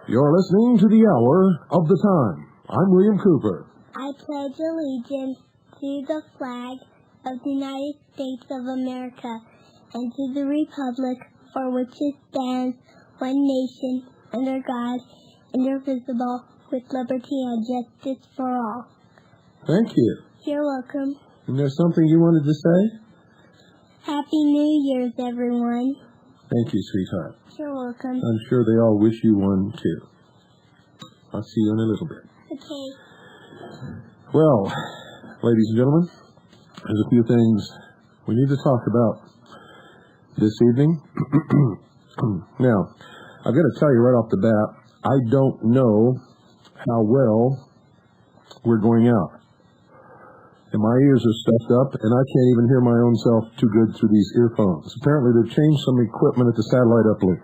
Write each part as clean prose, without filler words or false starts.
You're listening to the Hour of the Time. I'm William Cooper. I pledge allegiance to the flag of the United States of America and to the republic for which it stands, one nation, under God, indivisible, with liberty and justice for all. Thank you. You're welcome. And there's something you wanted to say? Happy New Year's, everyone. Thank you, sweetheart. You're welcome. I'm sure they all wish you one, too. I'll see you in a little bit. Okay. Well, ladies and gentlemen, there's a few things we need to talk about this evening. Now, I've got to tell you right off the bat, I don't know how well we're going out. And my ears are stuffed up, and I can't even hear my own self too good through these earphones. Apparently, they've changed some equipment at the satellite uplink.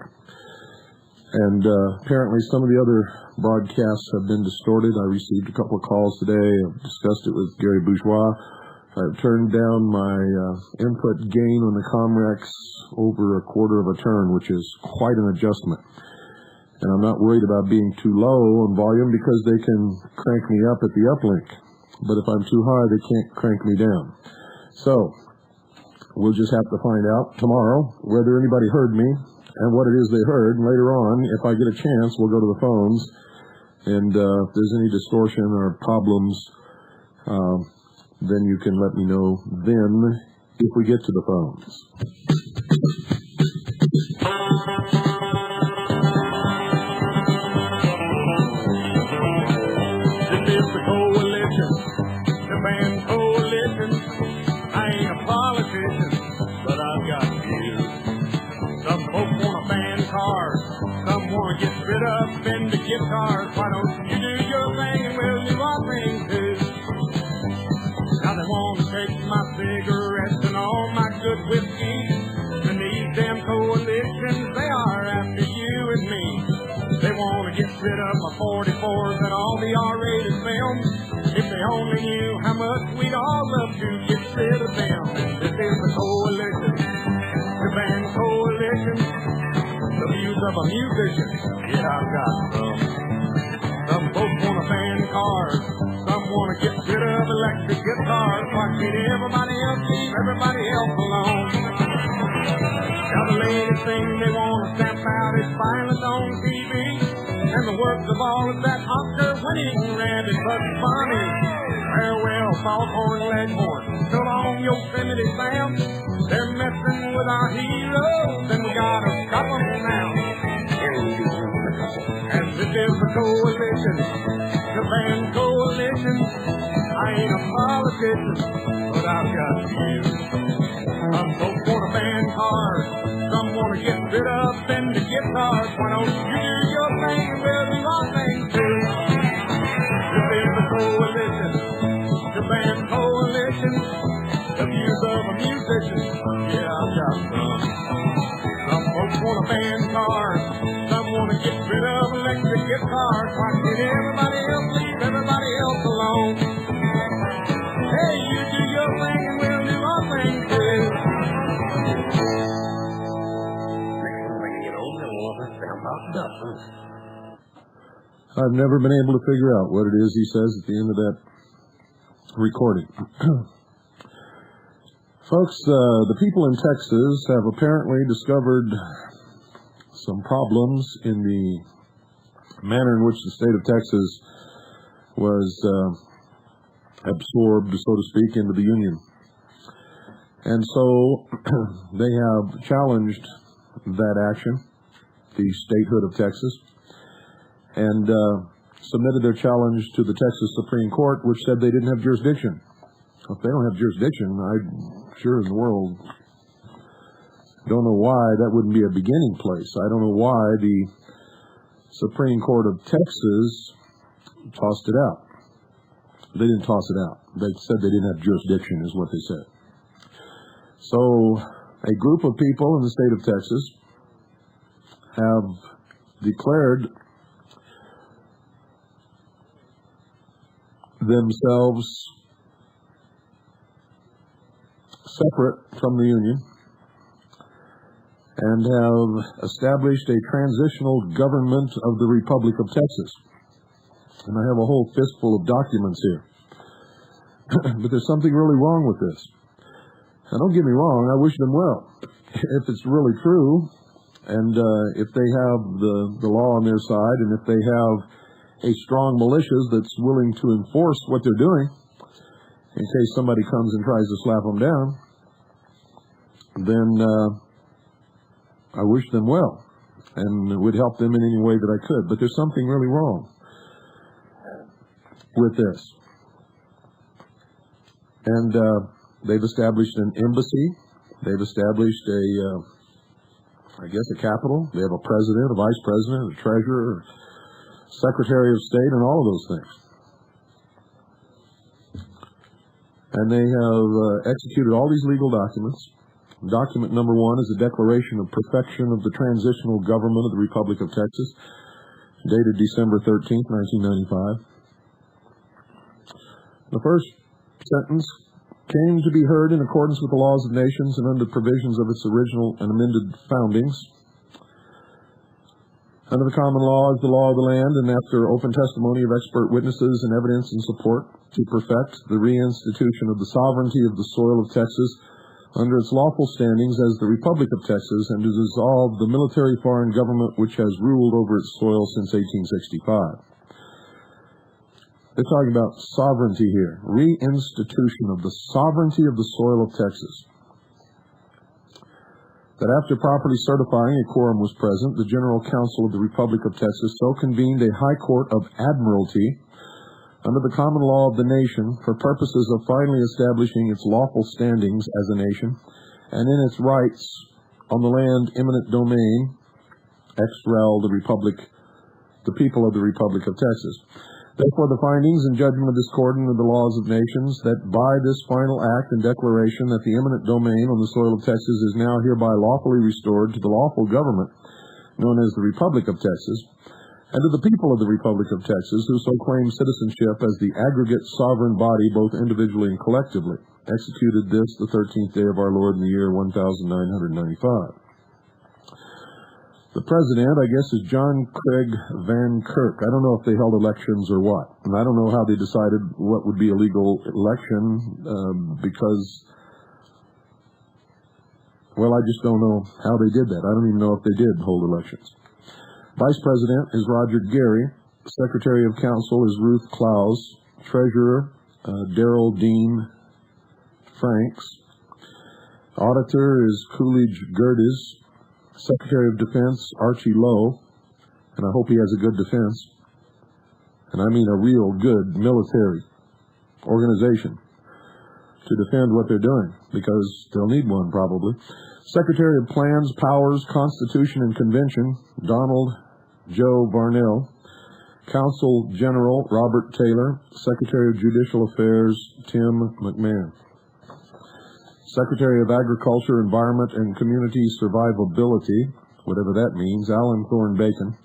And apparently, some of the other broadcasts have been distorted. I received a couple of calls today. I've discussed it with Gary Bourgeois. I've turned down my input gain on the Comrex over a quarter of a turn, which is quite an adjustment. And I'm not worried about being too low on volume because they can crank me up at the uplink. But if I'm too high, they can't crank me down. So, we'll just have to find out tomorrow whether anybody heard me and what it is they heard. And later on, if I get a chance, we'll go to the phones. And if there's any distortion or problems, then you can let me know then if we get to the phones. Bend the guitars, why don't you do your thing and we'll do our thing too. Now they want to take my cigarettes and all my good whiskey, and these damn coalitions, they are after you and me. They want to get rid of my 44s and all the R-rated films. If they only knew how much we'd all love to get rid of them. And this is the coalition, the band coalition, the views of a musician. Yeah, I've got some folks want to ban cars. Some want to get rid of electric guitars. Why can't everybody else leave everybody else alone? Now the latest thing they want to stamp out is violence on TV, and the works of all of that Oscar-winning rabbit Bugs Bunny. Farewell, Foghorn Leghorn. So long, Yosemite Sam. They're messing with our heroes, and we gotta stop them now. And this is the coalition, the band coalition. I ain't a politician, but I've got views. Some folks want to ban cars, some want to get rid of Fender guitars. Why don't you do your thing and we'll do our thing too? This is the coalition, the band coalition, the views of a musician. Yeah, I've got some. Some folks want to ban cars, some want to get rid of electric guitars. Why can't everybody else leave everybody else alone? Hey, you do your thing and we'll do our thing too. I've never been able to figure out what it is he says at the end of that recording. Folks, the people in Texas have apparently discovered some problems in the manner in which the state of Texas was absorbed, so to speak, into the Union. And so they have challenged that action, the statehood of Texas, and submitted their challenge to the Texas Supreme Court, which said they didn't have jurisdiction. If they don't have jurisdiction, I'm sure in the world don't know why that wouldn't be a beginning place. I don't know why the Supreme Court of Texas tossed it out. They didn't toss it out. They said they didn't have jurisdiction is what they said. So a group of people in the state of Texas have declared themselves separate from the Union and have established a transitional government of the Republic of Texas. And I have a whole fistful of documents here. But there's something really wrong with this. Now, don't get me wrong, I wish them well. If it's really true, and if they have the law on their side, and if they have a strong militia that's willing to enforce what they're doing, in case somebody comes and tries to slap them down, then I wish them well, and would help them in any way that I could. But there's something really wrong with this. And they've established an embassy. They've established a capital. They have a president, a vice president, a treasurer, a secretary of state, and all of those things. And they have executed all these legal documents. Document number 1 is a declaration of perfection of the transitional government of the Republic of Texas, dated December 13th, 1995. The first sentence came to be heard in accordance with the laws of nations and under provisions of its original and amended foundings. Under the common law is the law of the land, and after open testimony of expert witnesses and evidence in support, to perfect the reinstitution of the sovereignty of the soil of Texas under its lawful standings as the Republic of Texas, and to dissolve the military foreign government which has ruled over its soil since 1865. They're talking about sovereignty here, reinstitution of the sovereignty of the soil of Texas. That after properly certifying a quorum was present, the General Council of the Republic of Texas so convened a High Court of Admiralty under the common law of the nation for purposes of finally establishing its lawful standings as a nation and in its rights on the land eminent domain, ex rel. The people of the Republic of Texas. Therefore, the findings and judgment of this court under the laws of nations, that by this final act and declaration that the eminent domain on the soil of Texas is now hereby lawfully restored to the lawful government known as the Republic of Texas, and to the people of the Republic of Texas who so claim citizenship as the aggregate sovereign body both individually and collectively, executed this the 13th day of our Lord in the year 1995. The president, I guess, is John Craig Van Kirk. I don't know if they held elections or what. And I don't know how they decided what would be a legal election because, well, I just don't know how they did that. I don't even know if they did hold elections. Vice President is Roger Gary. Secretary of Council is Ruth Klaus. Treasurer, Darrell Dean Franks. Auditor is Coolidge Gerdes. Secretary of Defense, Archie Lowe, and I hope he has a good defense, and I mean a real good military organization to defend what they're doing, because they'll need one probably. Secretary of Plans, Powers, Constitution, and Convention, Donald Joe Varnell. Consul General, Robert Taylor. Secretary of Judicial Affairs, Tim McMahon. Secretary of Agriculture, Environment, and Community Survivability, whatever that means, Alan Thorne Bacon.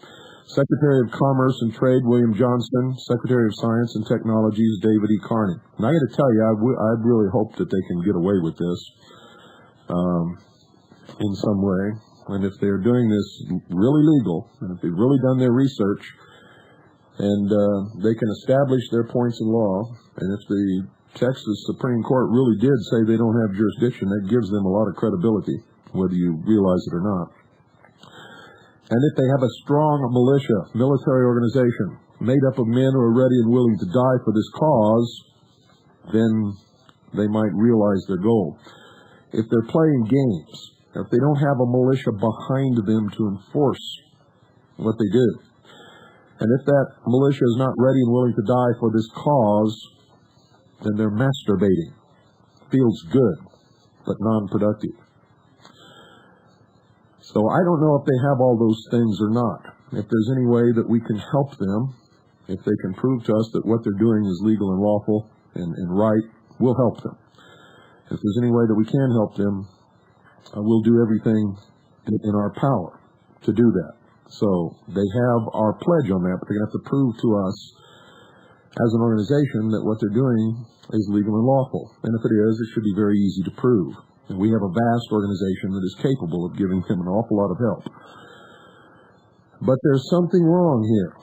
Secretary of Commerce and Trade, William Johnston. Secretary of Science and Technologies, David E. Carney. And I got to tell you, I really hope that they can get away with this in some way. And if they're doing this really legal, and if they've really done their research, and they can establish their points of law, and if the Texas Supreme Court really did say they don't have jurisdiction, that gives them a lot of credibility, whether you realize it or not. And if they have a strong militia, military organization, made up of men who are ready and willing to die for this cause, then they might realize their goal. If they're playing games, if they don't have a militia behind them to enforce what they do, and if that militia is not ready and willing to die for this cause, then they're masturbating. Feels good, but non-productive. So I don't know if they have all those things or not. If there's any way that we can help them, if they can prove to us that what they're doing is legal and lawful and right, we'll help them. If there's any way that we can help them, we'll do everything in our power to do that. So they have our pledge on that, but they're going to have to prove to us as an organization that what they're doing is legal and lawful. And if it is, it should be very easy to prove. And we have a vast organization that is capable of giving them an awful lot of help. But there's something wrong here.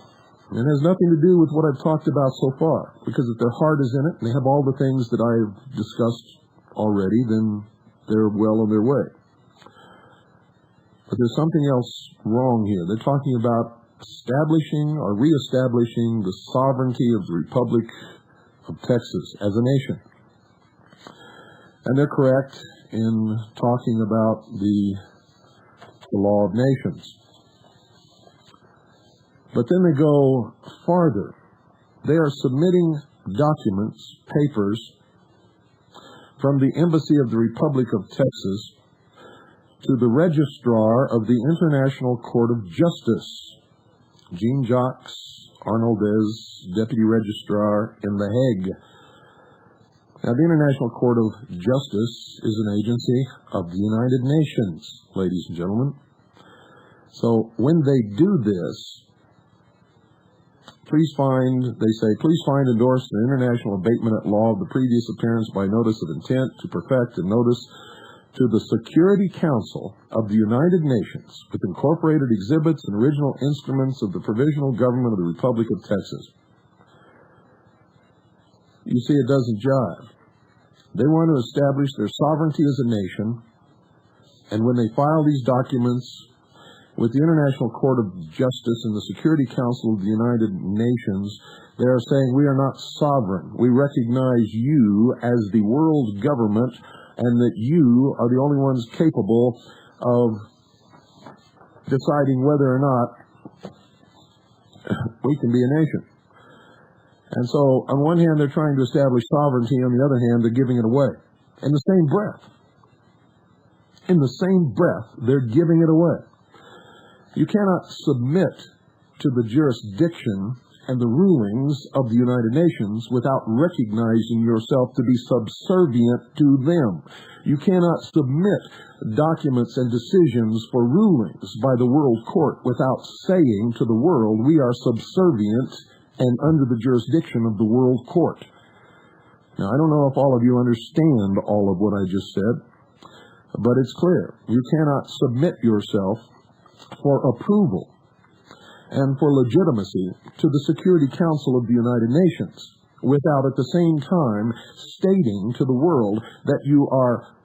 And it has nothing to do with what I've talked about so far. Because if their heart is in it, and they have all the things that I've discussed already, then they're well on their way. But there's something else wrong here. They're talking about establishing or reestablishing the sovereignty of the Republic of Texas as a nation. And they're correct in talking about the law of nations. But then they go farther. They are submitting documents, papers, from the Embassy of the Republic of Texas to the Registrar of the International Court of Justice, Jean-Jacques Arnoldez, Deputy Registrar in The Hague. Now, the International Court of Justice is an agency of the United Nations, ladies and gentlemen. So when they do this, please find endorsed the international abatement at law of the previous appearance by notice of intent to perfect and notice to the Security Council of the United Nations with incorporated exhibits and original instruments of the Provisional Government of the Republic of Texas. You see, it doesn't jive. They want to establish their sovereignty as a nation, and when they file these documents with the International Court of Justice and the Security Council of the United Nations, they are saying we are not sovereign. We recognize you as the world government, and that you are the only ones capable of deciding whether or not we can be a nation. And so, on one hand, they're trying to establish sovereignty. On the other hand, they're giving it away. In the same breath. In the same breath, they're giving it away. You cannot submit to the jurisdiction and the rulings of the United Nations without recognizing yourself to be subservient to them. You cannot submit documents and decisions for rulings by the World Court without saying to the world, we are subservient and under the jurisdiction of the World Court. Now, I don't know if all of you understand all of what I just said, but it's clear. You cannot submit yourself for approval and for legitimacy to the Security Council of the United Nations without at the same time stating to the world that you are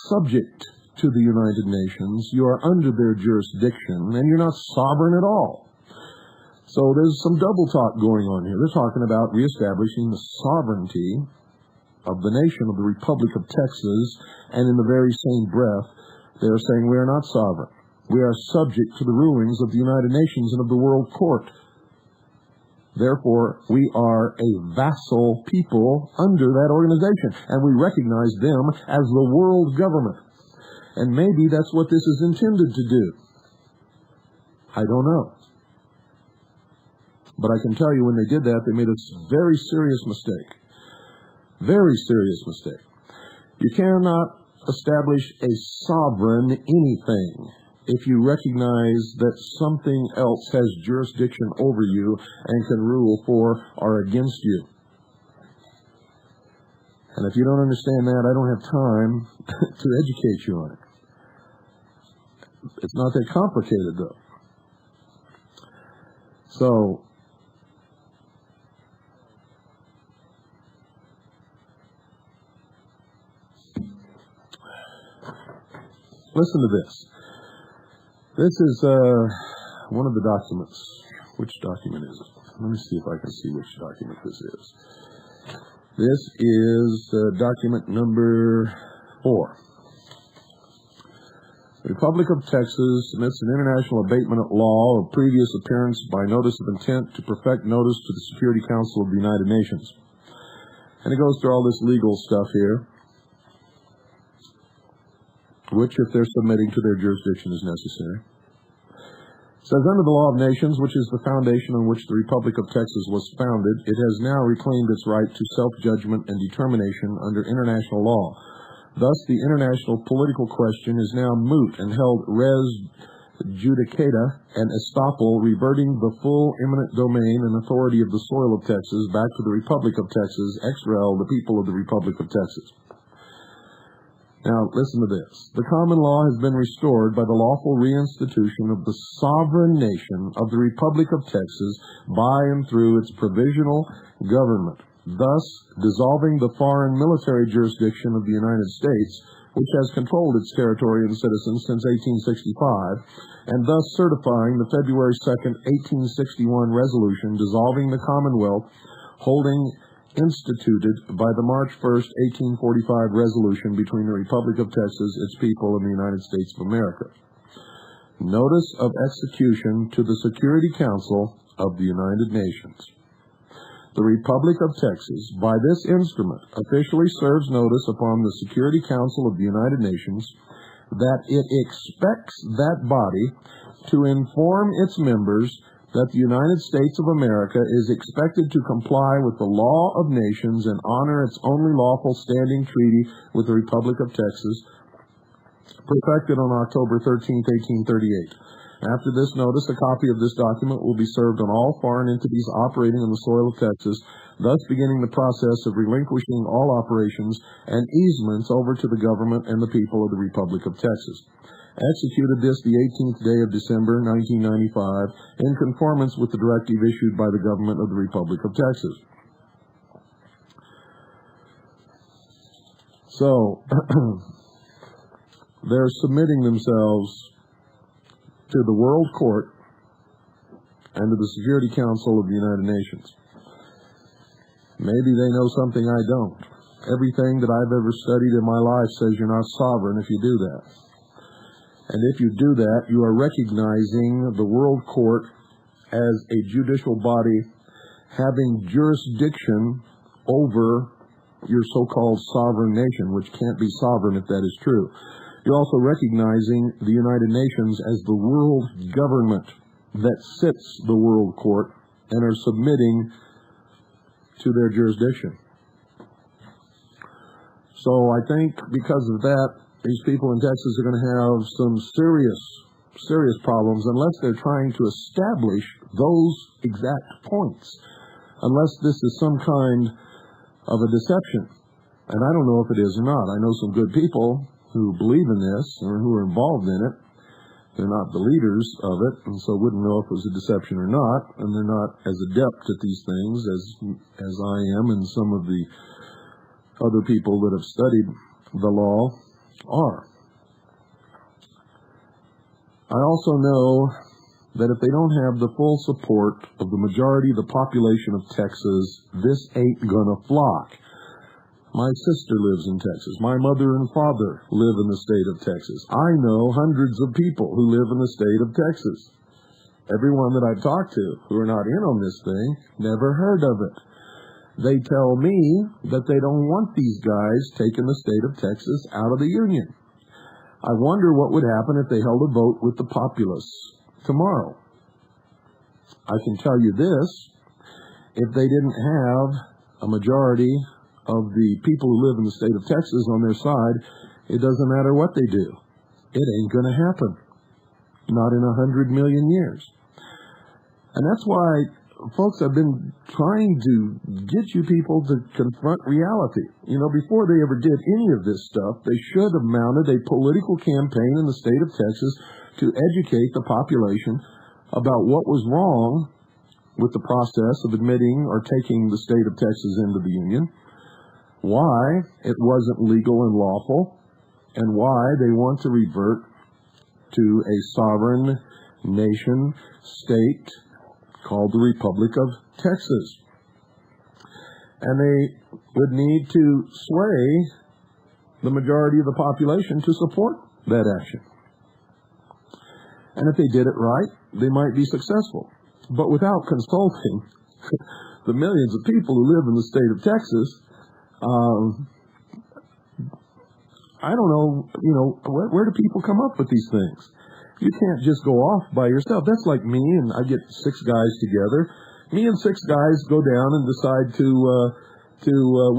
subject to the United Nations, you are under their jurisdiction, and you're not sovereign at all. So there's some double talk going on here. They're talking about reestablishing the sovereignty of the nation of the Republic of Texas, and in the very same breath, they're saying we are not sovereign. We are subject to the rulings of the United Nations and of the World Court. Therefore, we are a vassal people under that organization, and we recognize them as the world government. And maybe that's what this is intended to do. I don't know. But I can tell you when they did that, they made a very serious mistake. Very serious mistake. You cannot establish a sovereign anything if you recognize that something else has jurisdiction over you and can rule for or against you. And if you don't understand that, I don't have time to educate you on it. It's not that complicated, though. So, listen to this. This is one of the documents. Which document is it? Let me see if I can see which document this is. This is document number 4. The Republic of Texas submits an international abatement of law of previous appearance by notice of intent to perfect notice to the Security Council of the United Nations. And it goes through all this legal stuff here, which, if they're submitting to their jurisdiction, is necessary. It says, under the law of nations, which is the foundation on which the Republic of Texas was founded, it has now reclaimed its right to self-judgment and determination under international law. Thus, the international political question is now moot and held res judicata and estoppel, reverting the full eminent domain and authority of the soil of Texas back to the Republic of Texas, ex rel, the people of the Republic of Texas. Now, listen to this. The common law has been restored by the lawful reinstitution of the sovereign nation of the Republic of Texas by and through its provisional government, thus dissolving the foreign military jurisdiction of the United States, which has controlled its territory and citizens since 1865, and thus certifying the February 2nd, 1861 resolution dissolving the Commonwealth holding instituted by the March 1st, 1845 resolution between the Republic of Texas, its people, and the United States of America. Notice of execution to the Security Council of the United Nations. The Republic of Texas, by this instrument, officially serves notice upon the Security Council of the United Nations that it expects that body to inform its members that the United States of America is expected to comply with the law of nations and honor its only lawful standing treaty with the Republic of Texas, perfected on October 13, 1838. After this notice, a copy of this document will be served on all foreign entities operating on the soil of Texas, thus beginning the process of relinquishing all operations and easements over to the government and the people of the Republic of Texas. Executed this the 18th day of December, 1995, in conformance with the directive issued by the government of the Republic of Texas. So, they're submitting themselves to the World Court and to the Security Council of the United Nations. Maybe they know something I don't. Everything that I've ever studied in my life says you're not sovereign if you do that. And if you do that, you are recognizing the World Court as a judicial body having jurisdiction over your so-called sovereign nation, which can't be sovereign if that is true. You're also recognizing the United Nations as the world government that sits the World Court and are submitting to their jurisdiction. So I think because of that, these people in Texas are going to have some serious problems unless they're trying to establish those exact points, unless this is some kind of a deception. And I don't know if it is or not. I know some good people who believe in this or who are involved in it. They're not the leaders of it, and so wouldn't know if it was a deception or not, and they're not as adept at these things as I am and some of the other people that have studied the law are. I also know that if they don't have the full support of the majority of the population of Texas, this ain't gonna fly. My sister lives in Texas. My mother and father live in the state of Texas. I know hundreds of people who live in the state of Texas. Everyone that I've talked to who are not in on this thing never heard of it. They tell me that they don't want these guys taking the state of Texas out of the Union. I wonder what would happen if they held a vote with the populace tomorrow. I can tell you this, if they didn't have a majority of the people who live in the state of Texas on their side, it doesn't matter what they do. It ain't going to happen. Not in 100 million years. And that's why, folks, I've been trying to get you people to confront reality. You know, before they ever did any of this stuff, they should have mounted a political campaign in the state of Texas to educate the population about what was wrong with the process of admitting or taking the state of Texas into the Union, why it wasn't legal and lawful, and why they want to revert to a sovereign nation state called the Republic of Texas. and they would need to sway the majority of the population to support that action. And if they did it right, they might be successful. But without consulting the millions of people who live in the state of Texas, I don't know, where do people come up with these things? You can't just go off by yourself. That's like me, and I get 6 guys together. Me and 6 guys go down and decide to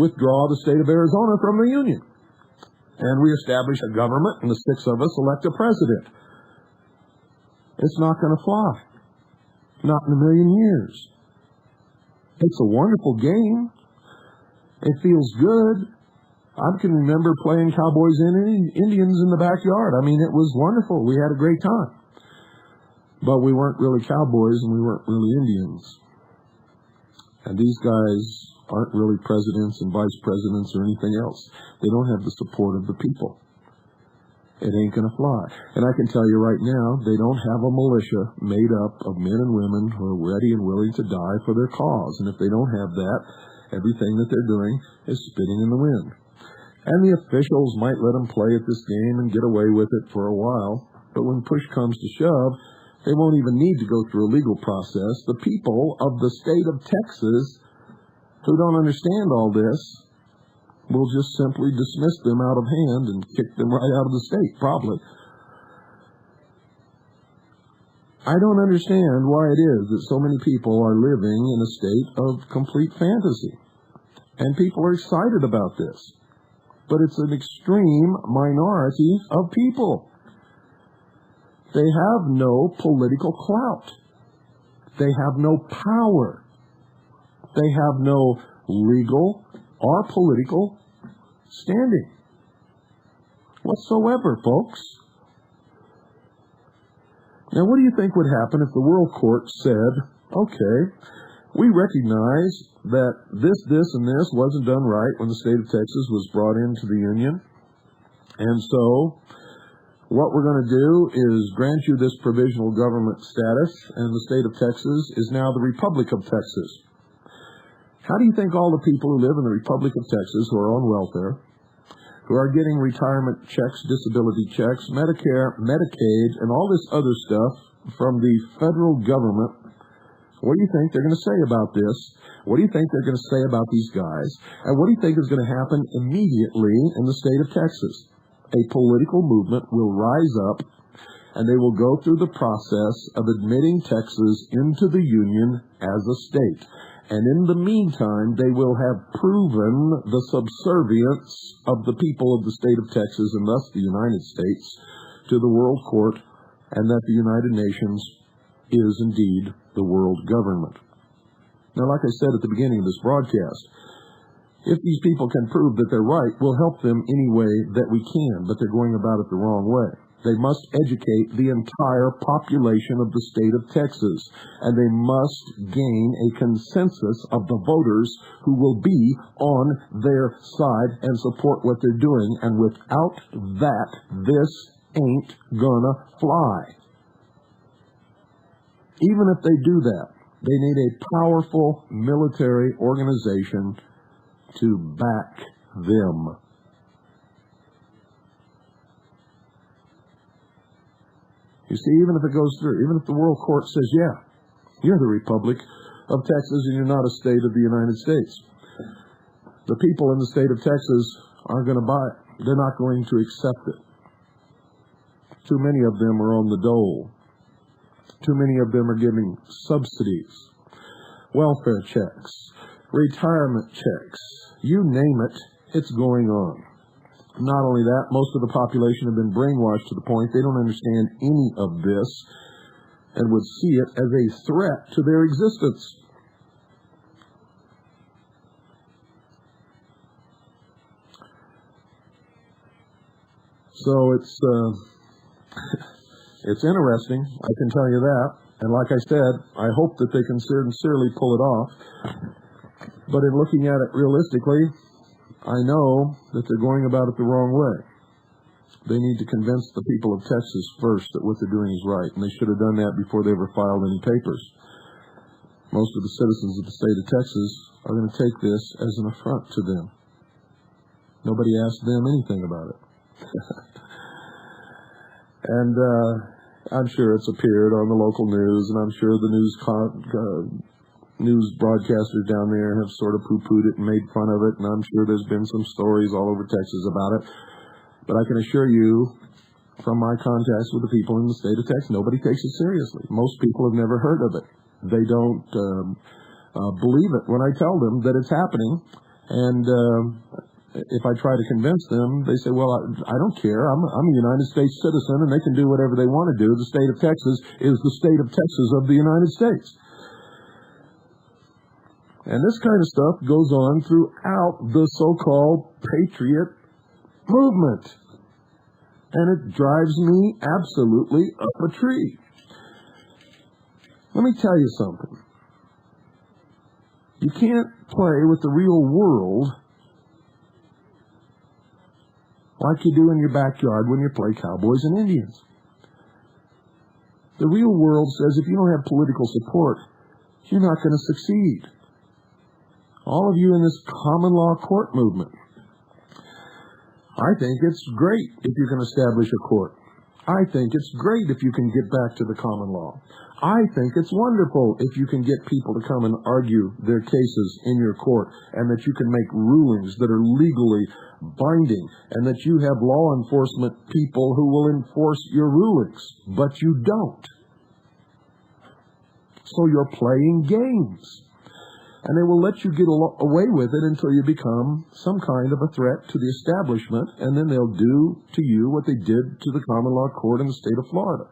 withdraw the state of Arizona from the Union. And we establish a government, and the 6 of us elect a president. It's not going to fly. Not in a million years. It's a wonderful game. It feels good. I can remember playing cowboys and Indians in the backyard. I mean, it was wonderful. We had a great time. But we weren't really cowboys and we weren't really Indians. And these guys aren't really presidents and vice presidents or anything else. They don't have the support of the people. It ain't going to fly. And I can tell you right now, they don't have a militia made up of men and women who are ready and willing to die for their cause. And if they don't have that, everything that they're doing is spitting in the wind. And the officials might let them play at this game and get away with it for a while. But when push comes to shove, they won't even need to go through a legal process. The people of the state of Texas who don't understand all this will just simply dismiss them out of hand and kick them right out of the state, probably. I don't understand why it is that so many people are living in a state of complete fantasy. And people are excited about this. But it's an extreme minority of people. They have no political clout. They have no power. They have no legal or political standing whatsoever, folks. Now, what do you think would happen if the World Court said, okay, we recognize that this, and this wasn't done right when the state of Texas was brought into the Union, and so what we're going to do is grant you this provisional government status, and the state of Texas is now the Republic of Texas. How do you think all the people who live in the Republic of Texas who are on welfare, who are getting retirement checks, disability checks, Medicare, Medicaid, and all this other stuff from the federal government, what do you think they're going to say about this? What do you think they're going to say about these guys? And what do you think is going to happen immediately in the state of Texas? A political movement will rise up, and they will go through the process of admitting Texas into the Union as a state. And in the meantime, they will have proven the subservience of the people of the state of Texas, and thus the United States, to the world court, and that the United Nations is indeed the world government. Now, like I said at the beginning of this broadcast, if these people can prove that they're right, we'll help them any way that we can, but they're going about it the wrong way. They must educate the entire population of the state of Texas, and they must gain a consensus of the voters who will be on their side and support what they're doing, and without that, this ain't gonna fly. Even if they do that, they need a powerful military organization to back them. You see, even if it goes through, even if the world court says, yeah, you're the Republic of Texas and you're not a state of the United States, the people in the state of Texas aren't going to buy it. They're not going to accept it. Too many of them are on the dole. Too many of them are giving subsidies, welfare checks, retirement checks. You name it, it's going on. Not only that, most of the population have been brainwashed to the point they don't understand any of this and would see it as a threat to their existence. So it's interesting, I can tell you that. And like I said, I hope that they can sincerely pull it off. But in looking at it realistically, I know that they're going about it the wrong way. They need to convince the people of Texas first that what they're doing is right, and they should have done that before they ever filed any papers. Most of the citizens of the state of Texas are going to take this as an affront to them. Nobody asked them anything about it. And I'm sure it's appeared on the local news, and I'm sure the news broadcasters down there have sort of poo-pooed it and made fun of it, and I'm sure there's been some stories all over Texas about it. But I can assure you, from my contacts with the people in the state of Texas, nobody takes it seriously. Most people have never heard of it. They don't believe it when I tell them that it's happening, and if I try to convince them, they say, well, I don't care. I'm a United States citizen, and they can do whatever they want to do. The state of Texas is the state of Texas of the United States. And this kind of stuff goes on throughout the so-called patriot movement. And it drives me absolutely up a tree. Let me tell you something. You can't play with the real world like you do in your backyard when you play cowboys and Indians. The real world says if you don't have political support, you're not going to succeed. All of you in this common law court movement, I think it's great if you can establish a court. I think it's great if you can get back to the common law. I think it's wonderful if you can get people to come and argue their cases in your court, and that you can make rulings that are legally binding, and that you have law enforcement people who will enforce your rulings. But you don't. So you're playing games. And they will let you get away with it until you become some kind of a threat to the establishment, and then they'll do to you what they did to the common law court in the state of Florida.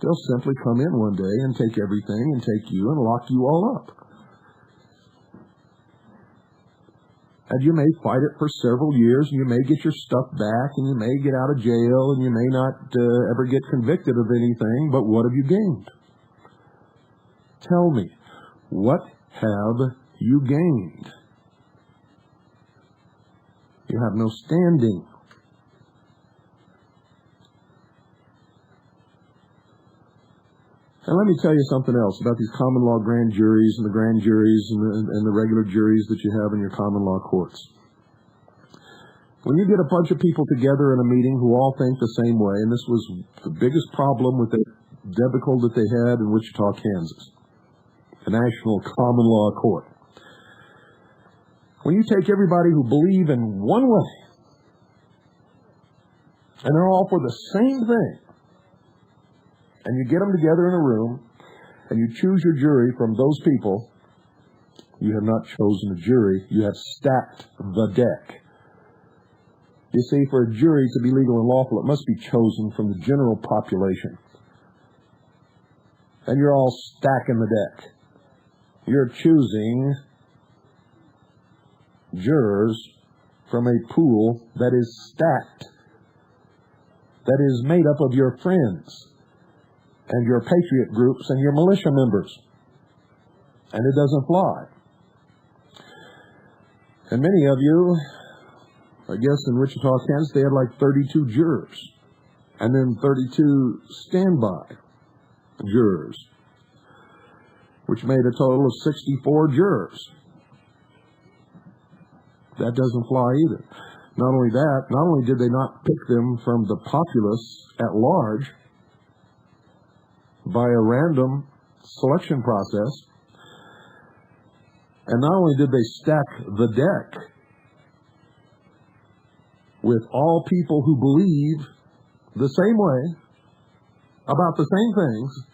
They'll simply come in one day and take everything and take you and lock you all up. And you may fight it for several years, and you may get your stuff back, and you may get out of jail, and you may not ever get convicted of anything, but what have you gained? Tell me, what have you gained? You have no standing. And let me tell you something else about these common law grand juries and the grand juries and the regular juries that you have in your common law courts. When you get a bunch of people together in a meeting who all think the same way, and this was the biggest problem with the debacle that they had in Wichita, Kansas, the National Common Law Court. When you take everybody who believe in one way, and they're all for the same thing, and you get them together in a room, and you choose your jury from those people, you have not chosen a jury, you have stacked the deck. You see, for a jury to be legal and lawful, it must be chosen from the general population. And you're all stacking the deck. You're choosing jurors from a pool that is stacked, that is made up of your friends and your patriot groups and your militia members. And it doesn't fly. And many of you, I guess in Wichita, Kansas, they had like 32 jurors, and then 32 standby jurors, which made a total of 64 jurors. That doesn't fly either. Not only that, not only did they not pick them from the populace at large by a random selection process, and not only did they stack the deck with all people who believe the same way about the same things,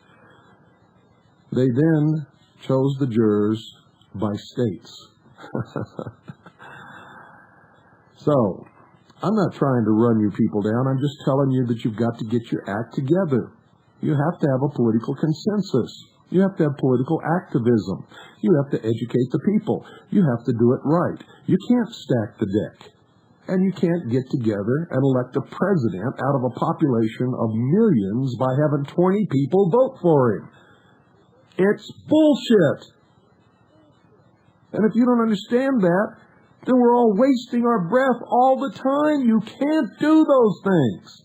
they then chose the jurors by states. So, I'm not trying to run you people down. I'm just telling you that you've got to get your act together. You have to have a political consensus. You have to have political activism. You have to educate the people. You have to do it right. You can't stack the deck. And you can't get together and elect a president out of a population of millions by having 20 people vote for him. It's bullshit. And if you don't understand that, then we're all wasting our breath all the time. You can't do those things.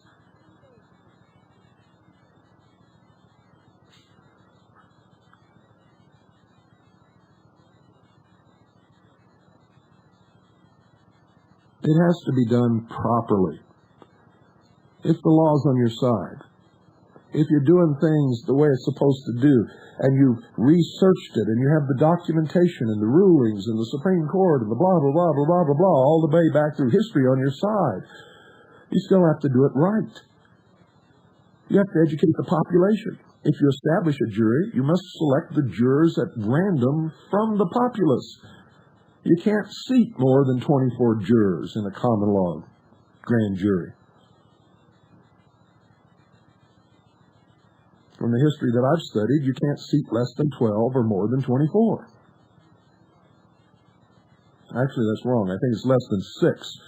It has to be done properly. If the law's on your side, if you're doing things the way it's supposed to do, and you've researched it, and you have the documentation and the rulings and the Supreme Court and the blah, blah, blah, blah, blah, blah, blah, all the way back through history on your side, you still have to do it right. You have to educate the population. If you establish a jury, you must select the jurors at random from the populace. You can't seat more than 24 jurors in a common law grand jury. From the history that I've studied, you can't seat less than 12 or more than 24. Actually, that's wrong. I think it's less than 6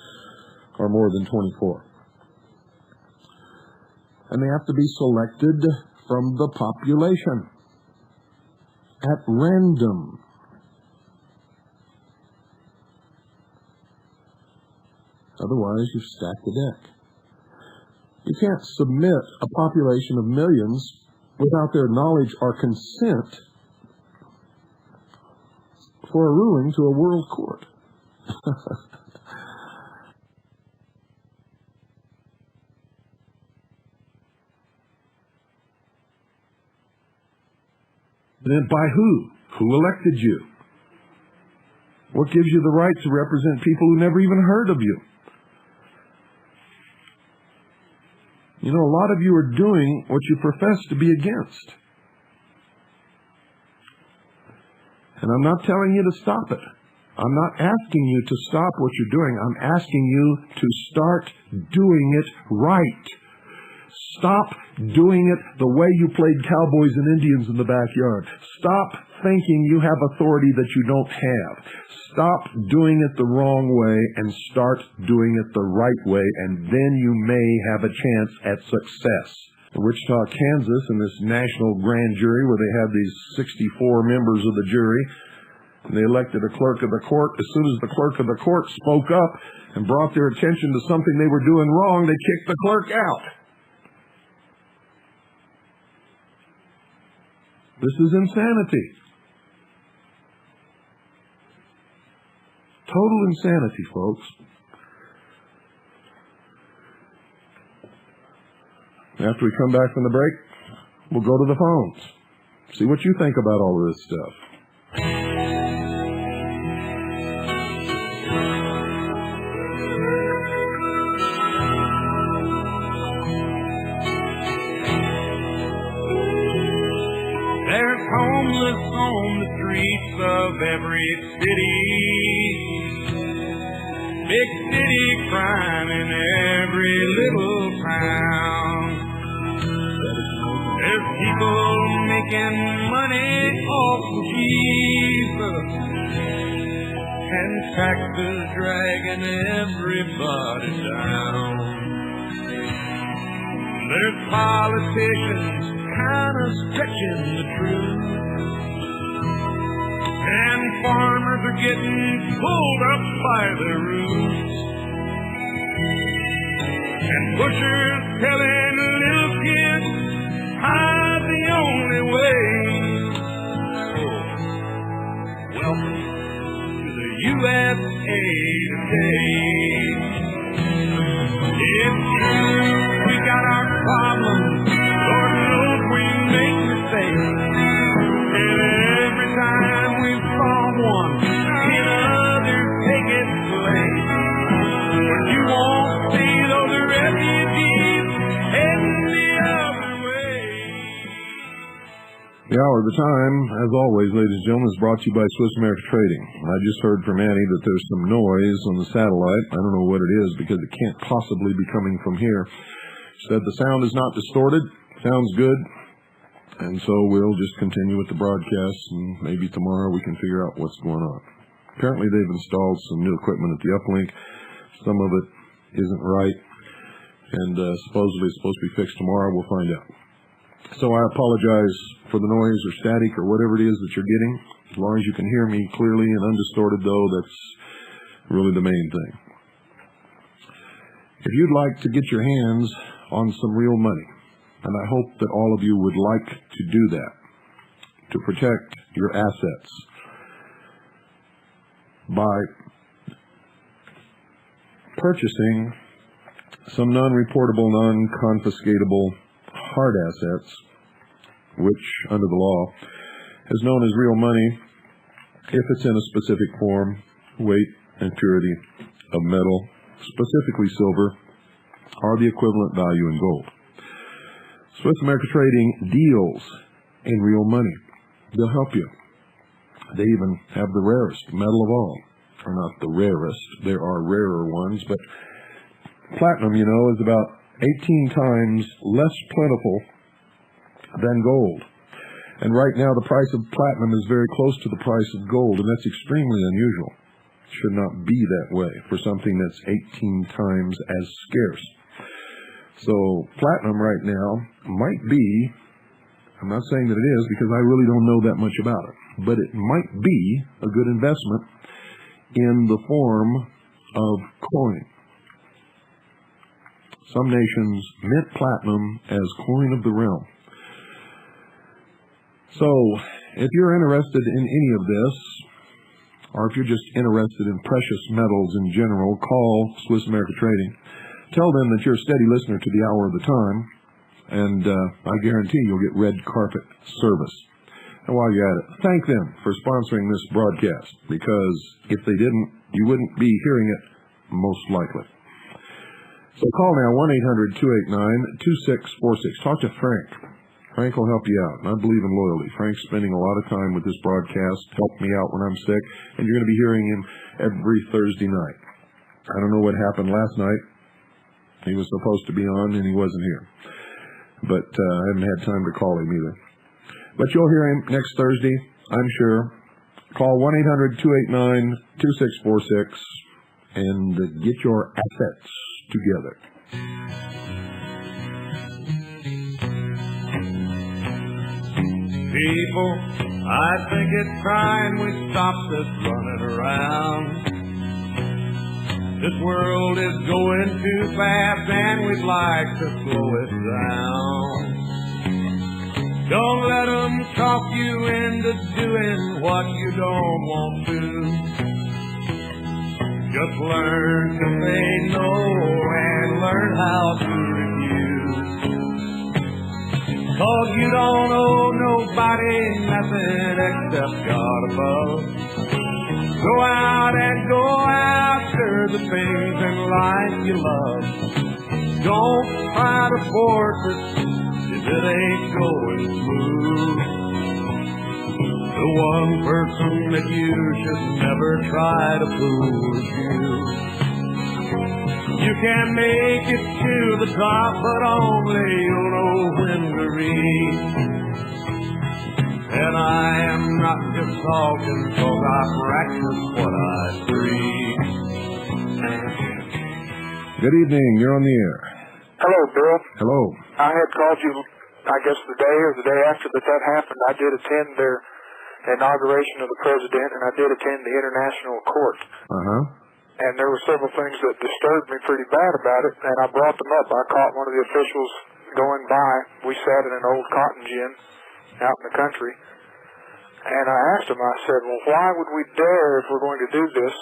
or more than 24. And they have to be selected from the population at random. Otherwise, you stack the deck. You can't submit a population of millions without their knowledge or consent for a ruling to a world court. Then by who? Who elected you? What gives you the right to represent people who never even heard of you? You know, a lot of you are doing what you profess to be against. And I'm not telling you to stop it. I'm not asking you to stop what you're doing. I'm asking you to start doing it right. Stop doing it the way you played cowboys and Indians in the backyard. Stop thinking you have authority that you don't have. Stop doing it the wrong way and start doing it the right way, and then you may have a chance at success. In Wichita, Kansas, in this national grand jury where they had these 64 members of the jury, and they elected a clerk of the court. As soon as the clerk of the court spoke up and brought their attention to something they were doing wrong, they kicked the clerk out. This is insanity. Total insanity, folks. After we come back from the break, we'll go to the phones. See what you think about all of this stuff. There's homeless on the streets of every city. Big city crime in every little town. There's people making money off Jesus, and taxes dragging everybody down. There's politicians kind of stretching the truth, and farmers are getting pulled up by the roots, and pushers telling little kids high's the only way. Oh, welcome to the USA today. It's true, we got our problems. Lord knows we make mistakes, and every time we solve one, others take its place. But you won't see those refugees heading the other way. The hour of the time, as always, ladies and gentlemen, is brought to you by Swiss America Trading. I just heard from Annie that there's some noise on the satellite. I don't know what it is because it can't possibly be coming from here. She said the sound is not distorted. Sounds good. And so we'll just continue with the broadcast, and maybe tomorrow we can figure out what's going on. Apparently they've installed some new equipment at the uplink. Some of it isn't right, and supposedly it's supposed to be fixed tomorrow. We'll find out. So I apologize for the noise or static or whatever it is that you're getting. As long as you can hear me clearly and undistorted, though, that's really the main thing. If you'd like to get your hands on some real money, and I hope that all of you would like to do that, to protect your assets by purchasing some non-reportable, non-confiscatable hard assets, which, under the law, is known as real money if it's in a specific form, weight, and purity of metal, specifically silver, or the equivalent value in gold. Swiss America Trading deals in real money. They'll help you. They even have the rarest metal of all. Or not the rarest, there are rarer ones, but platinum, is about 18 times less plentiful than gold. And right now the price of platinum is very close to the price of gold, and that's extremely unusual. It should not be that way for something that's 18 times as scarce. So platinum right now might be, I'm not saying that it is because I really don't know that much about it, but it might be a good investment in the form of coin. Some nations mint platinum as coin of the realm. So, if you're interested in any of this, or if you're just interested in precious metals in general, call Swiss America Trading. Tell them that you're a steady listener to the Hour of the Time, and I guarantee you'll get red carpet service. And while you're at it, thank them for sponsoring this broadcast, because if they didn't, you wouldn't be hearing it, most likely. So call now, 1-800-289-2646. Talk to Frank. Frank will help you out, and I believe in loyalty. Frank's spending a lot of time with this broadcast, helped me out when I'm sick, and you're going to be hearing him every Thursday night. I don't know what happened last night. He was supposed to be on, and he wasn't here. But I haven't had time to call him either. But you'll hear him next Thursday, I'm sure. Call 1-800-289-2646 and get your assets together. People, I think it's time we stop this running around. This world is going too fast and we'd like to slow it down. Don't let them talk you into doing what you don't want to. Just learn to say no and learn how to refuse. 'Cause you don't owe nobody nothing except God above. Go out and go after the things in life you love. Don't try to force it if it ain't going smooth. The one person that you should never try to fool is you. You can make it to the top, but only you'll know when to reach. And I am not just talking 'cause I practice what I preach. Good evening. You're on the air. Hello, Bill. Hello. I had called you, I guess, the day or the day after that happened. I did attend their inauguration of the president, and I did attend the International Court. Uh-huh. And there were several things that disturbed me pretty bad about it, and I brought them up. I caught one of the officials going by. We sat in an old cotton gin out in the country, and I asked him, I said, well, why would we dare, if we're going to do this,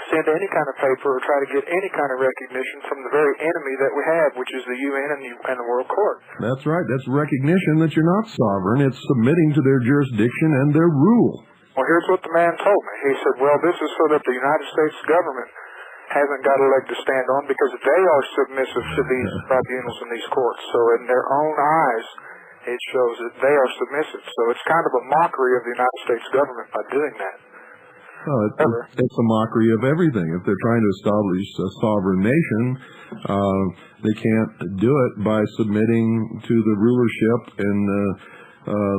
send any kind of paper or try to get any kind of recognition from the very enemy that we have, which is the UN and the World Court? That's right. That's recognition that you're not sovereign. It's submitting to their jurisdiction and their rule. Well, here's what the man told me. He said, well, this is so that the United States government hasn't got a leg to stand on because they are submissive to these tribunals and these courts. So in their own eyes, it shows that they are submissive. So it's kind of a mockery of the United States government by doing that. Well, it's a mockery of everything. If they're trying to establish a sovereign nation, they can't do it by submitting to the rulership and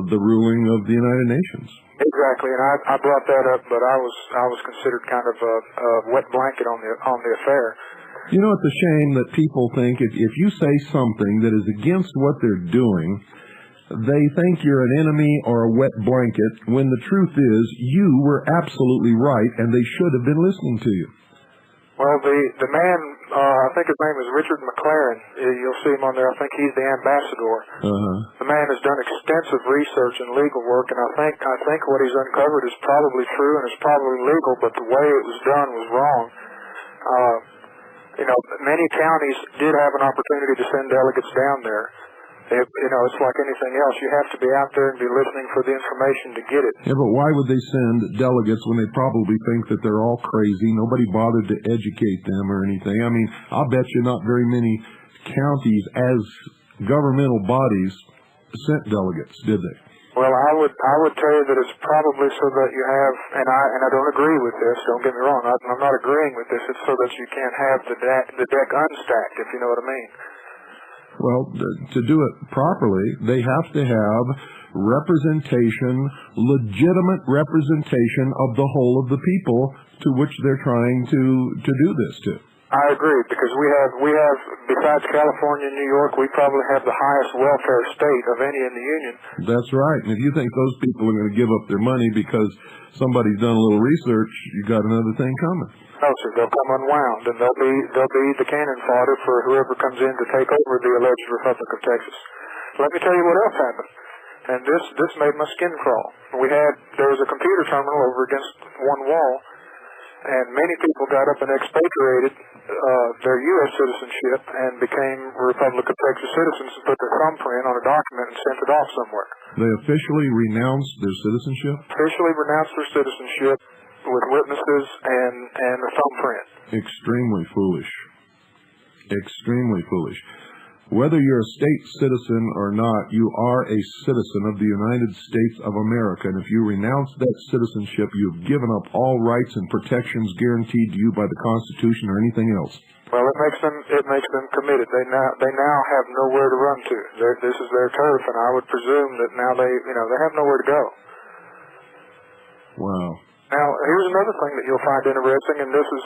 the ruling of the United Nations. Exactly, and I brought that up, but I was considered kind of a wet blanket on the affair. You know, it's a shame that people think if you say something that is against what they're doing, they think you're an enemy or a wet blanket, when the truth is you were absolutely right and they should have been listening to you. Well, the man, I think his name is Richard McLaren. You'll see him on there. I think he's the ambassador. The man has done extensive research and legal work, and I think what he's uncovered is probably true and it's probably legal, but the way it was done was wrong. Many counties did have an opportunity to send delegates down there. It's like anything else. You have to be out there and be listening for the information to get it. Yeah, but why would they send delegates when they probably think that they're all crazy? Nobody bothered to educate them or anything. I mean, I'll bet you not very many counties as governmental bodies sent delegates, did they? Well, I would tell you that it's probably so that you have, and I don't agree with this. Don't get me wrong. I'm not agreeing with this. It's so that you can't have the deck unstacked, if you know what I mean. Well, to do it properly, they have to have representation, legitimate representation of the whole of the people to which they're trying to do this to. I agree, because we have besides California and New York, we probably have the highest welfare state of any in the union. That's right. And if you think those people are going to give up their money because somebody's done a little research, you got another thing coming. No, sir. They'll come unwound, and they'll be the cannon fodder for whoever comes in to take over the alleged Republic of Texas. Let me tell you what else happened, and this made my skin crawl. There was a computer terminal over against one wall, and many people got up and expatriated their U.S. citizenship and became Republic of Texas citizens and put their thumbprint on a document and sent it off somewhere. They officially renounced their citizenship? Officially renounced their citizenship with witnesses and a thumbprint. Extremely foolish. Extremely foolish. Whether you're a state citizen or not, you are a citizen of the United States of America. And if you renounce that citizenship, you've given up all rights and protections guaranteed to you by the Constitution or anything else. Well, it makes them committed. They now have nowhere to run to. This is their turf, and I would presume that now they have nowhere to go. Wow. Now, here's another thing that you'll find interesting, and this is,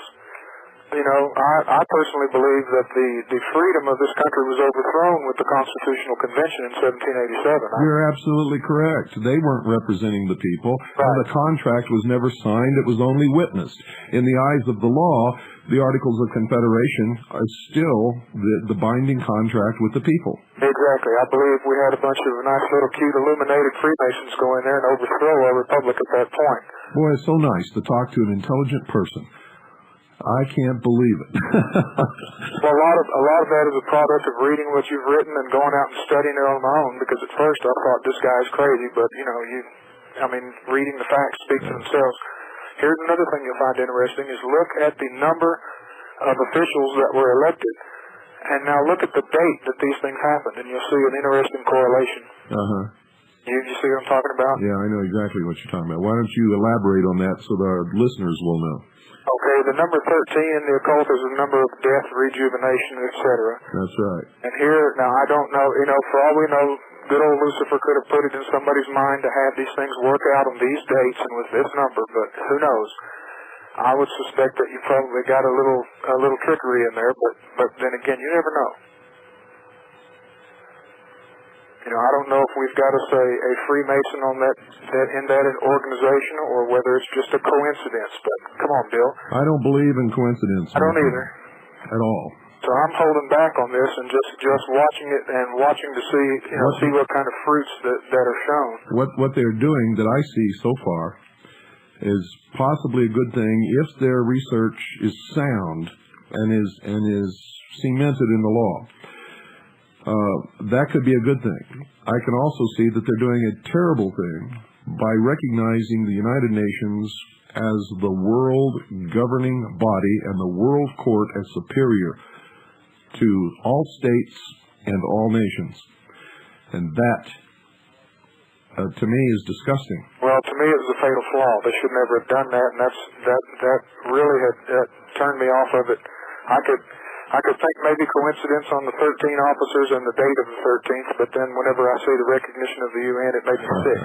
I personally believe that the freedom of this country was overthrown with the Constitutional Convention in 1787. You're absolutely correct. They weren't representing the people, right. And the contract was never signed. It was only witnessed. In the eyes of the law, the Articles of Confederation are still the binding contract with the people. Exactly. I believe we had a bunch of nice little cute illuminated Freemasons go in there and overthrow our republic at that point. Boy, it's so nice to talk to an intelligent person. I can't believe it. Well, a lot of that is a product of reading what you've written and going out and studying it on my own, because at first I thought this guy's crazy, but, reading the facts speak for themselves. Here's another thing you'll find interesting is look at the number of officials that were elected, and now look at the date that these things happened, and you'll see an interesting correlation. Uh-huh. You see what I'm talking about? Yeah, I know exactly what you're talking about. Why don't you elaborate on that so that our listeners will know? Okay, the number 13 in the occult is the number of death, rejuvenation, etc. That's right. And here, now I don't know, for all we know, good old Lucifer could have put it in somebody's mind to have these things work out on these dates and with this number, but who knows? I would suspect that you probably got a little trickery in there, but then again, you never know. I don't know if we've got to say a Freemason on that organization or whether it's just a coincidence. But come on, Bill. I don't believe in coincidence. I don't either. At all. So I'm holding back on this and just watching it and watching to see see what kind of fruits that are shown. What they're doing that I see so far is possibly a good thing if their research is sound and is cemented in the law. That could be a good thing. I can also see that they're doing a terrible thing by recognizing the United Nations as the world governing body and the world court as superior to all states and all nations. And that, to me, is disgusting. Well, to me, it was a fatal flaw. They should never have done that, and that really had turned me off of it. I could think maybe coincidence on the 13 officers and the date of the 13th, but then whenever I see the recognition of the UN, it makes me sick.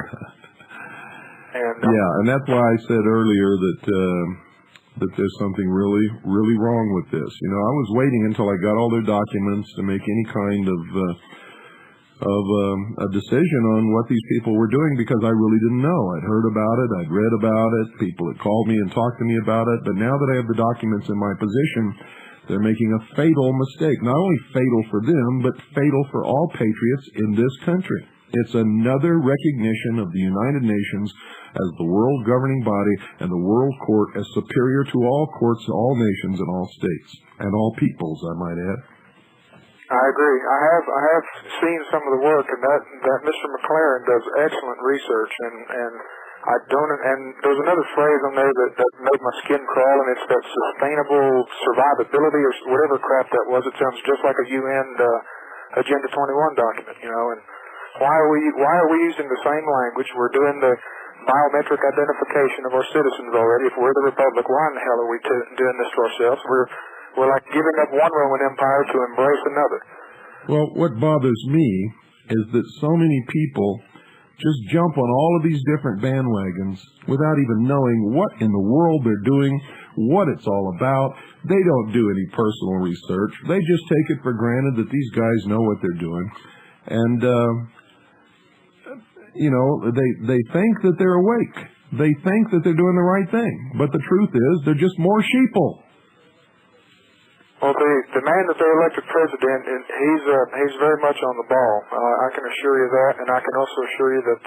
And that's why I said earlier that there's something really, really wrong with this. I was waiting until I got all their documents to make any kind of a decision on what these people were doing, because I really didn't know. I'd heard about it, I'd read about it, people had called me and talked to me about it, but now that I have the documents in my possession, they're making a fatal mistake. Not only fatal for them, but fatal for all patriots in this country. It's another recognition of the United Nations as the world governing body and the world court as superior to all courts, all nations, and all states, and all peoples, I might add. I agree. I have seen some of the work, and that Mr. McLaren does excellent research, and I don't. And there's another phrase on there that made my skin crawl, and it's that sustainable survivability or whatever crap that was. It sounds just like a UN Agenda 21 document, you know. And why are we using the same language? We're doing the biometric identification of our citizens already. If we're the republic, why in the hell are we doing this to ourselves? We're like giving up one Roman Empire to embrace another. Well, what bothers me is that so many people just jump on all of these different bandwagons without even knowing what in the world they're doing, what it's all about. They don't do any personal research. They just take it for granted that these guys know what they're doing. And, you know, they think that they're awake. They think that they're doing the right thing. But the truth is, they're just more sheeple. Well, the man that they elected president, he's very much on the ball. I can assure you that, and I can also assure you that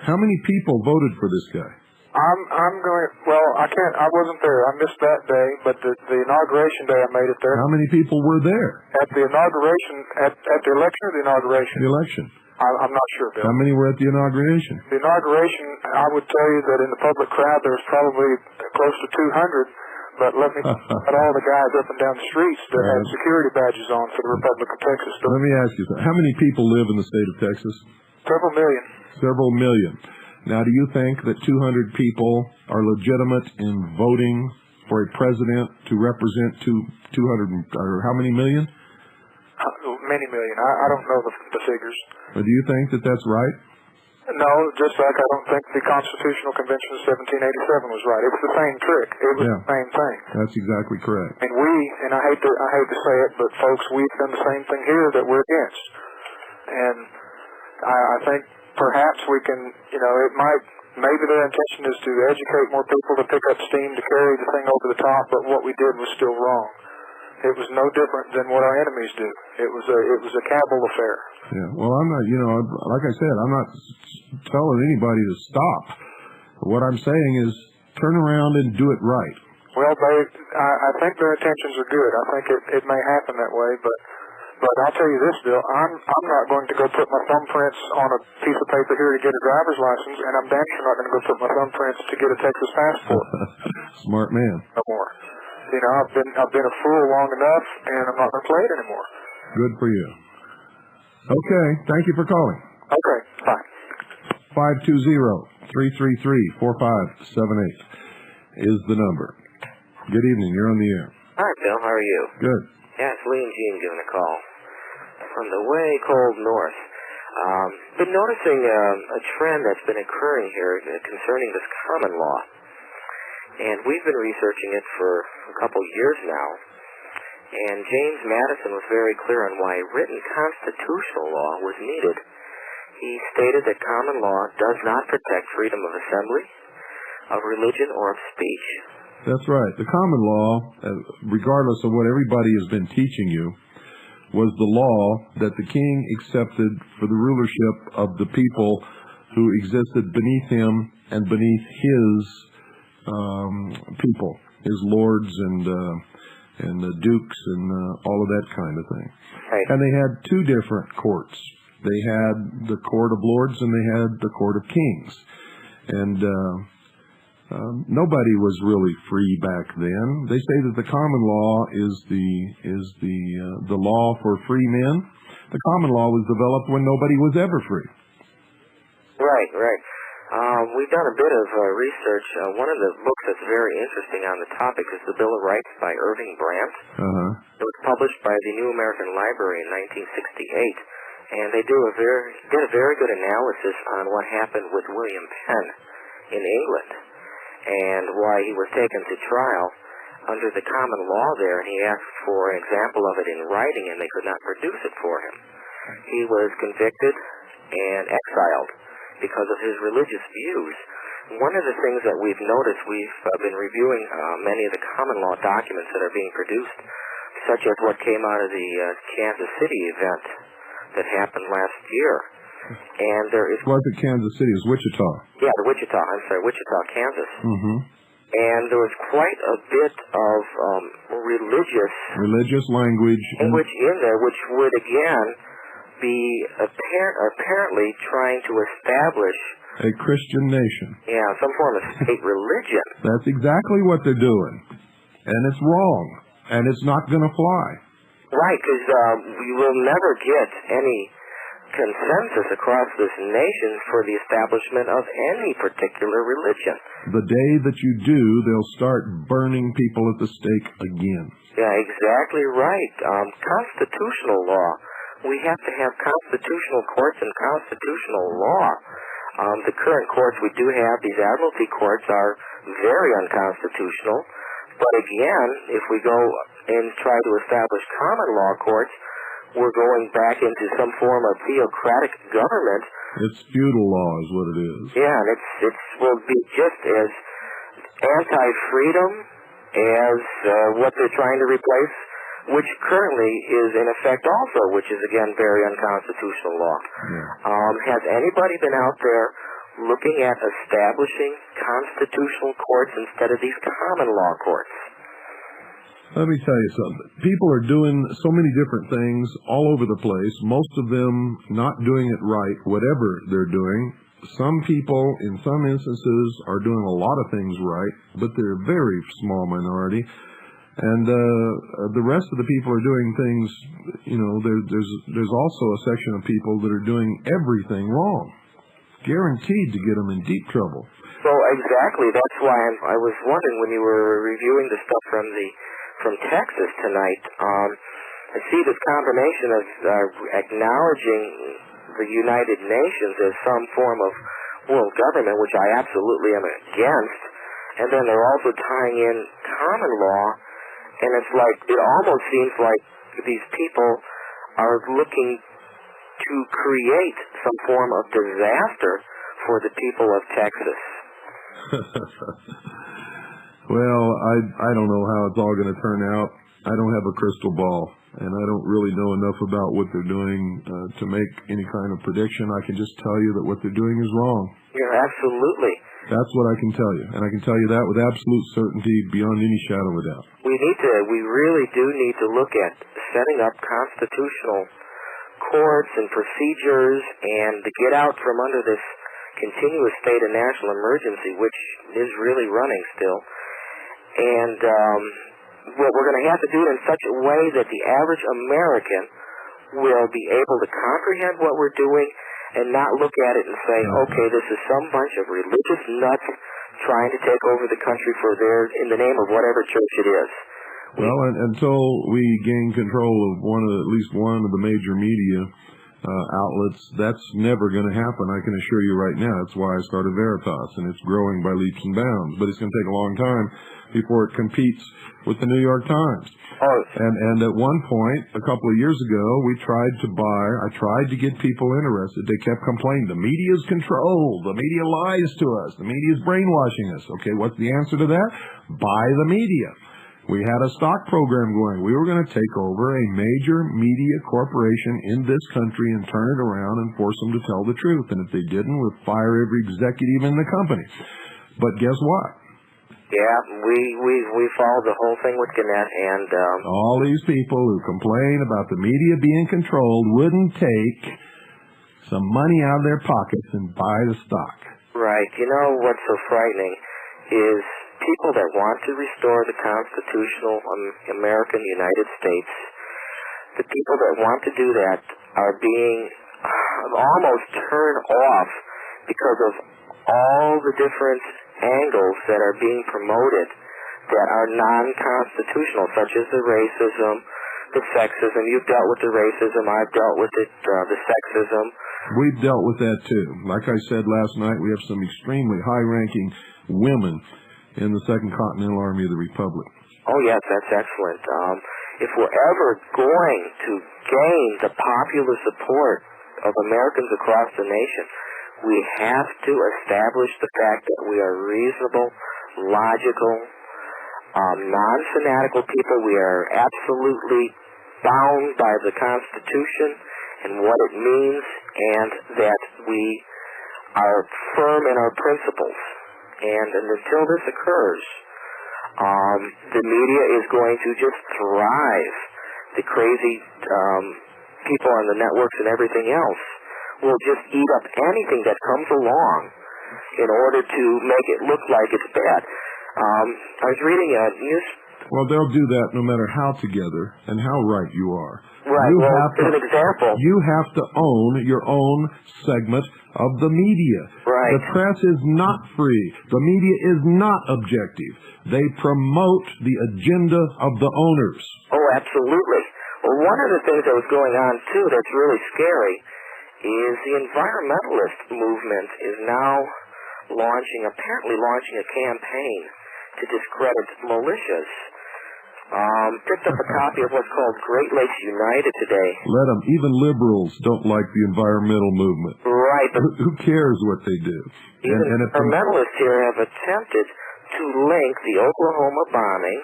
How many people voted for this guy? I'm going. Well, I wasn't there. I missed that day, but the inauguration day, I made it there. How many people were there? At the inauguration, at the election or the inauguration? The election. I'm not sure, Bill. How many were at the inauguration? The inauguration, I would tell you that in the public crowd there was probably close to 200. But let me put all the guys up and down the streets that had security badges on for the Republic of Texas. Let me ask you something. How many people live in the state of Texas? Several million. Several million. Now, do you think that 200 people are legitimate in voting for a president to represent 200, or how many million? Many million. I don't know the figures. But do you think that that's right? No, just like I don't think the Constitutional Convention of 1787 was right. It was the same trick. It was the same thing. That's exactly correct. And I hate to say it, but folks, we've done the same thing here that we're against. And I think perhaps we can, you know, maybe their intention is to educate more people to pick up steam to carry the thing over the top, but what we did was still wrong. It was no different than what our enemies do. It was a cabal affair. Yeah. Well, I'm not, you know, like I said, I'm not telling anybody to stop. What I'm saying is turn around and do it right. Well, I think their intentions are good. I think it may happen that way, but I'll tell you this, Bill, I'm not going to go put my thumbprints on a piece of paper here to get a driver's license, and I'm damn sure not going to go put my thumbprints to get a Texas passport. Smart man. No more. You know, I've been a fool long enough, and I'm not going to play it anymore. Good for you. Okay, thank you for calling. Okay, bye. 520-333-4578 is the number. Good evening, you're on the air. Hi, Bill, how are you? Good. Yeah, it's Lee and Jean giving a call from the way cold north. Been noticing a trend that's been occurring here concerning this common law. And we've been researching it for a couple years now. And James Madison was very clear on why written constitutional law was needed. He stated that common law does not protect freedom of assembly, of religion, or of speech. That's right. The common law, regardless of what everybody has been teaching you, was the law that the king accepted for the rulership of the people who existed beneath him and beneath his people, his lords and the dukes and all of that kind of thing. Right. And they had two different courts. They had the court of lords and they had the court of kings. And nobody was really free back then. They say that the common law is the law for free men. The common law was developed when nobody was ever free. Right, right. We've done a bit of research. One of the books that's very interesting on the topic is The Bill of Rights by Irving Brandt. It was published by the New American Library in 1968, and they did a very good analysis on what happened with William Penn in England and why he was taken to trial under the common law there, and he asked for an example of it in writing, and they could not produce it for him. He was convicted and exiled because of his religious views. One of the things that we've noticed, we've been reviewing many of the common law documents that are being produced, such as what came out of the Kansas City event that happened last year. And there is... It wasn't Kansas City, it was Wichita. Yeah, Wichita, Kansas. Mm-hmm. And there was quite a bit of religious language in there, which would again be apparently trying to establish a Christian nation. Yeah, some form of state religion. That's exactly what they're doing, and it's wrong, and it's not going to fly. Right, because we will never get any consensus across this nation for the establishment of any particular religion. The day that you do, they'll start burning people at the stake again. Yeah, exactly right. Constitutional law. We have to have constitutional courts and constitutional law. The current courts we do have, these admiralty courts, are very unconstitutional. But again, if we go and try to establish common law courts, we're going back into some form of theocratic government. It's feudal law is what it is. Yeah, and it will be just as anti-freedom as what they're trying to replace, which currently is in effect also, which is, again, very unconstitutional law. Yeah. Has anybody been out there looking at establishing constitutional courts instead of these common law courts? Let me tell you something. People are doing so many different things all over the place, most of them not doing it right, whatever they're doing. Some people, in some instances, are doing a lot of things right, but they're a very small minority. And the rest of the people are doing things, there's also a section of people that are doing everything wrong, guaranteed to get them in deep trouble. So exactly, that's why I was wondering when you were reviewing the stuff from Texas tonight, I see this combination of acknowledging the United Nations as some form of world government, which I absolutely am against, and then they're also tying in common law, and it's like, it almost seems like these people are looking to create some form of disaster for the people of Texas. Well, I don't know how it's all going to turn out. I don't have a crystal ball, and I don't really know enough about what they're doing to make any kind of prediction. I can just tell you that what they're doing is wrong. Yeah, absolutely. That's what I can tell you, and I can tell you that with absolute certainty beyond any shadow of a doubt. We really do need to look at setting up constitutional courts and procedures and to get out from under this continuous state of national emergency, which is really running still. And we're going to have to do it in such a way that the average American will be able to comprehend what we're doing and not look at it and say, okay, this is some bunch of religious nuts trying to take over the country in the name of whatever church it is. Well, until we gain control of at least one of the major media outlets, that's never going to happen, I can assure you right now. That's why I started Veritas, and it's growing by leaps and bounds. But it's going to take a long time before it competes with the New York Times. And at one point, a couple of years ago, I tried to get people interested. They kept complaining, the media's controlled, the media lies to us, the media's brainwashing us. Okay, what's the answer to that? Buy the media. We had a stock program going. We were going to take over a major media corporation in this country and turn it around and force them to tell the truth. And if they didn't, we'd fire every executive in the company. But guess what? Yeah, we followed the whole thing with Gannett, and all these people who complain about the media being controlled wouldn't take some money out of their pockets and buy the stock. Right. You know what's so frightening is people that want to restore the constitutional American United States, the people that want to do that are being almost turned off because of all the different angles that are being promoted that are non-constitutional, such as the racism, the sexism. You've dealt with the racism. I've dealt with the sexism. We've dealt with that, too. Like I said last night, we have some extremely high-ranking women in the Second Continental Army of the Republic. Oh, yes, that's excellent. If we're ever going to gain the popular support of Americans across the nation, we have to establish the fact that we are reasonable, logical, non-fanatical people. We are absolutely bound by the Constitution and what it means and that we are firm in our principles. And until this occurs, the media is going to just thrive. The crazy people on the networks and everything else will just eat up anything that comes along in order to make it look like it's bad. I was reading a news... Well, they'll do that no matter how together and how right you are. Right, as an example. You have to own your own segment of the media. Right. The press is not free. The media is not objective. They promote the agenda of the owners. Oh, absolutely. Well, one of the things that was going on, too, that's really scary is the environmentalist movement is now apparently launching a campaign to discredit militias. Picked up a copy of what's called Great Lakes United today. Let them. Even liberals don't like the environmental movement. Right. But who cares what they do? Even environmentalists here have attempted to link the Oklahoma bombing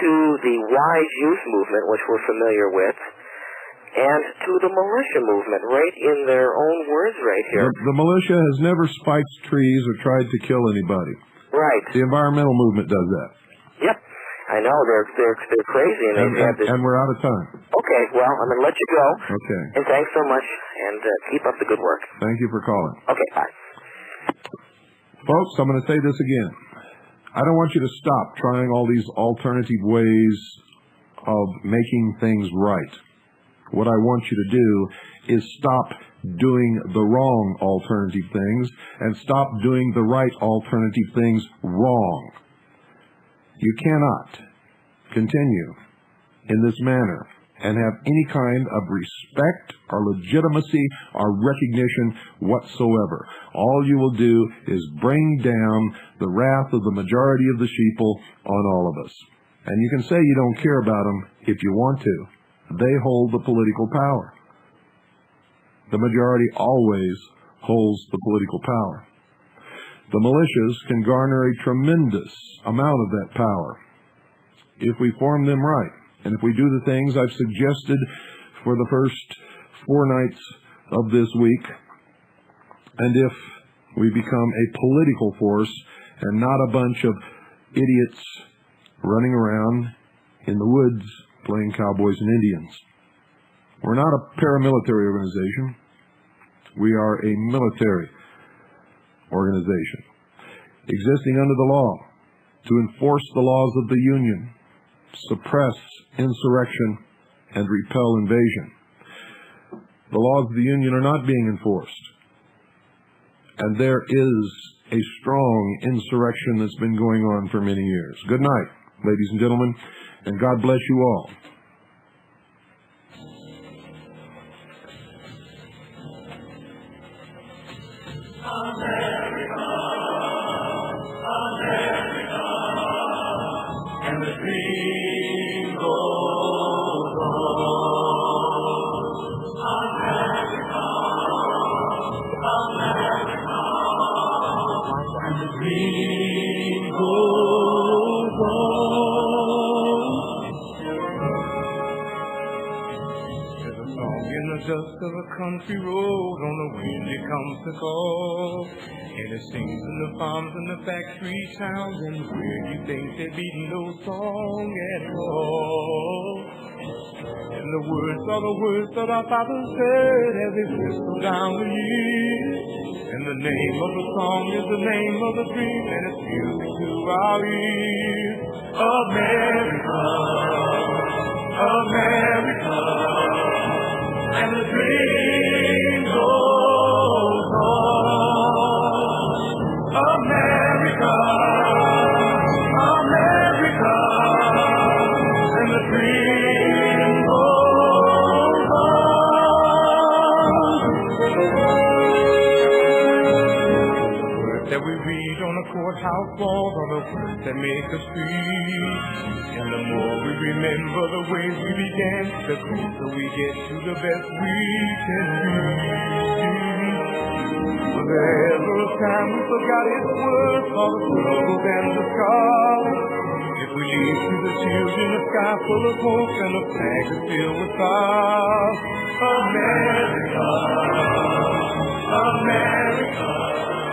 to the Wise Youth movement, which we're familiar with, and to the militia movement, right in their own words right here. The militia has never spiked trees or tried to kill anybody. Right. The environmental movement does that. Yep. I know, they're crazy, and we're out of time. Okay, well, I'm going to let you go. Okay. And thanks so much, and keep up the good work. Thank you for calling. Okay, bye. Folks, I'm going to say this again. I don't want you to stop trying all these alternative ways of making things right. What I want you to do is stop doing the wrong alternative things and stop doing the right alternative things wrong. You cannot continue in this manner and have any kind of respect or legitimacy or recognition whatsoever. All you will do is bring down the wrath of the majority of the sheeple on all of us. And you can say you don't care about them if you want to. They hold the political power. The majority always holds the political power. The militias can garner a tremendous amount of that power if we form them right. And if we do the things I've suggested for the first 4 nights of this week, and if we become a political force and not a bunch of idiots running around in the woods playing cowboys and Indians. We're not a paramilitary organization. We are a military organization existing under the law to enforce the laws of the Union, suppress insurrection, and repel invasion. The laws of the Union are not being enforced, and there is a strong insurrection that's been going on for many years. Good night, ladies and gentlemen, and God bless you all. And the dream goes on. America, America. And the dream goes on. There's a song in the dust of a country road, on the wind it comes to call. And it sings in the farms and the factory towns, and where you think they're beating no song at all. And the words are the words that our fathers said as they whistle down the years. And the name of the song is the name of the dream, and it's music to our ears. America, America, and the dream goes on. America, America, and the dream goes on. The words that we read on the courthouse walls are the words that make us free. And the more we remember the ways we began, the closer we get to the best we can be. There was time we forgot its worth, all the struggles and the scars. If we Cheers to the children, a sky full of hope, and a flag that's filled with stars. America, America.